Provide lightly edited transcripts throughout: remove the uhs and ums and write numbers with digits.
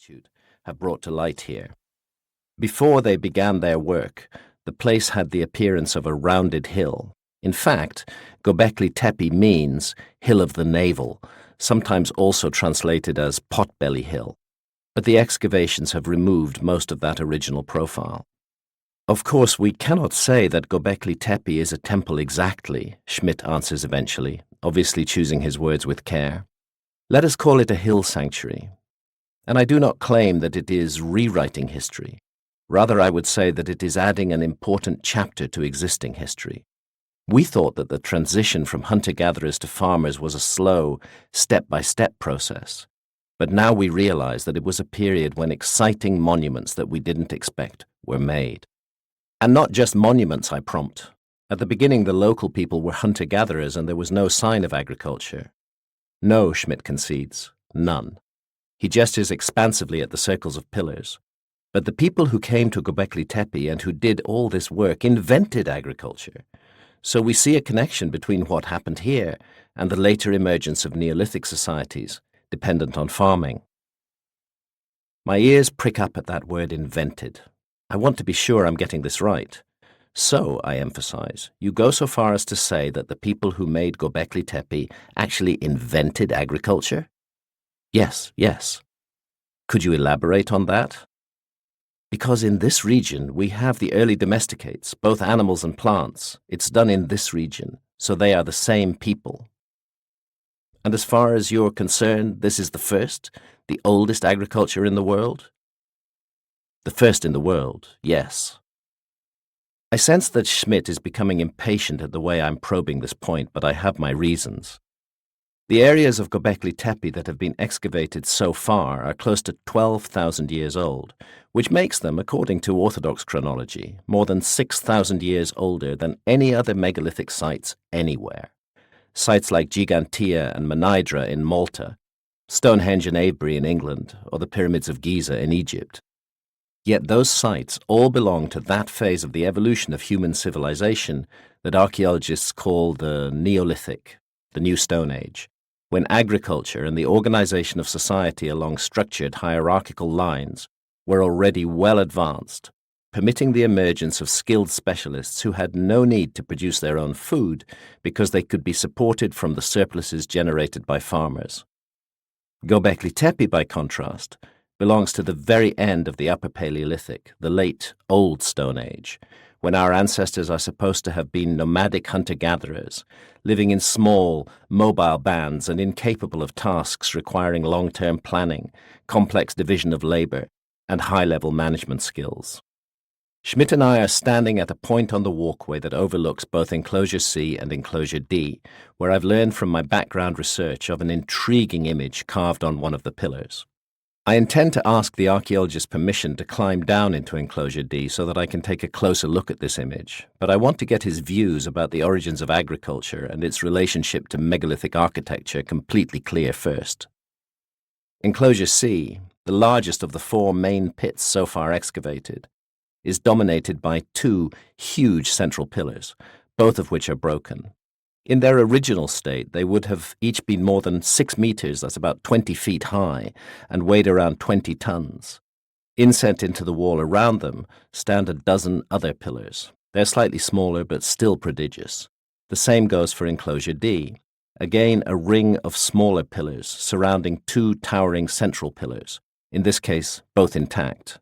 Institute have brought to light here. Before they began their work, the place had the appearance of a rounded hill. In fact, Göbekli Tepe means Hill of the Navel, sometimes also translated as Potbelly Hill. But the excavations have removed most of that original profile. Of course, we cannot say that Göbekli Tepe is a temple exactly, Schmidt answers eventually, obviously choosing his words with care. Let us call it a hill sanctuary. And I do not claim that it is rewriting history. Rather, I would say that it is adding an important chapter to existing history. We thought that the transition from hunter-gatherers to farmers was a slow, step-by-step process. But now we realize that it was a period when exciting monuments that we didn't expect were made. And not just monuments, I prompt. At the beginning, the local people were hunter-gatherers and there was no sign of agriculture. No, Schmidt concedes, none. He gestures expansively at the circles of pillars. But the people who came to Göbekli Tepe and who did all this work invented agriculture. So we see a connection between what happened here and the later emergence of Neolithic societies, dependent on farming. My ears prick up at that word invented. I want to be sure I'm getting this right. So, I emphasize, you go so far as to say that the people who made Göbekli Tepe actually invented agriculture? Yes. Could you elaborate on that? Because in this region we have the early domesticates, both animals and plants. It's done in this region, so they are the same people. And as far as you're concerned, this is the oldest agriculture in the world? The first in the world, yes. I sense that Schmidt is becoming impatient at the way I'm probing this point, but I have my reasons. The areas of Göbekli Tepe that have been excavated so far are close to 12,000 years old, which makes them, according to Orthodox chronology, more than 6,000 years older than any other megalithic sites anywhere. Sites like Gigantia and Menidra in Malta, Stonehenge and Avebury in England, or the Pyramids of Giza in Egypt. Yet those sites all belong to that phase of the evolution of human civilization that archaeologists call the Neolithic, the New Stone Age, when agriculture and the organization of society along structured hierarchical lines were already well advanced, permitting the emergence of skilled specialists who had no need to produce their own food because they could be supported from the surpluses generated by farmers. Göbekli Tepe, by contrast, belongs to the very end of the Upper Paleolithic, the late Old Stone Age, when our ancestors are supposed to have been nomadic hunter-gatherers, living in small, mobile bands and incapable of tasks requiring long-term planning, complex division of labor, and high-level management skills. Schmidt and I are standing at a point on the walkway that overlooks both Enclosure C and Enclosure D, where I've learned from my background research of an intriguing image carved on one of the pillars. I intend to ask the archaeologist's permission to climb down into Enclosure D so that I can take a closer look at this image, but I want to get his views about the origins of agriculture and its relationship to megalithic architecture completely clear first. Enclosure C, the largest of the 4 main pits so far excavated, is dominated by 2 huge central pillars, both of which are broken. In their original state, they would have each been more than 6 meters, that's about 20 feet high, and weighed around 20 tons. Inset into the wall around them stand a dozen other pillars. They're slightly smaller, but still prodigious. The same goes for Enclosure D. Again, a ring of smaller pillars surrounding 2 towering central pillars, in this case, both intact.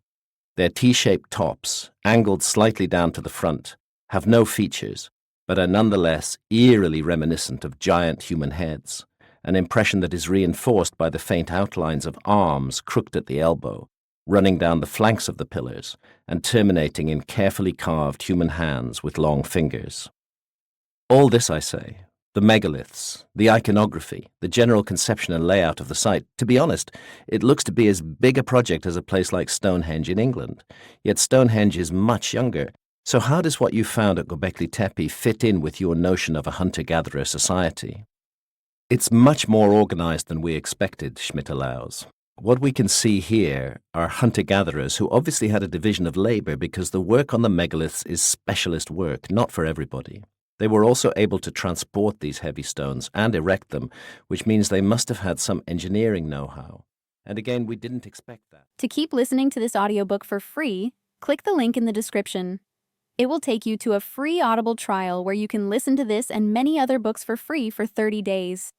Their T-shaped tops, angled slightly down to the front, have no features, but are nonetheless eerily reminiscent of giant human heads, an impression that is reinforced by the faint outlines of arms crooked at the elbow, running down the flanks of the pillars and terminating in carefully carved human hands with long fingers. All this, I say, the megaliths, the iconography, the general conception and layout of the site, to be honest, it looks to be as big a project as a place like Stonehenge in England, yet Stonehenge is much younger. So how does what you found at Göbekli Tepe fit in with your notion of a hunter-gatherer society? It's much more organized than we expected, Schmidt allows. What we can see here are hunter-gatherers who obviously had a division of labor because the work on the megaliths is specialist work, not for everybody. They were also able to transport these heavy stones and erect them, which means they must have had some engineering know-how. And again, we didn't expect that. To keep listening to this audiobook for free, click the link in the description. It will take you to a free Audible trial where you can listen to this and many other books for free for 30 days.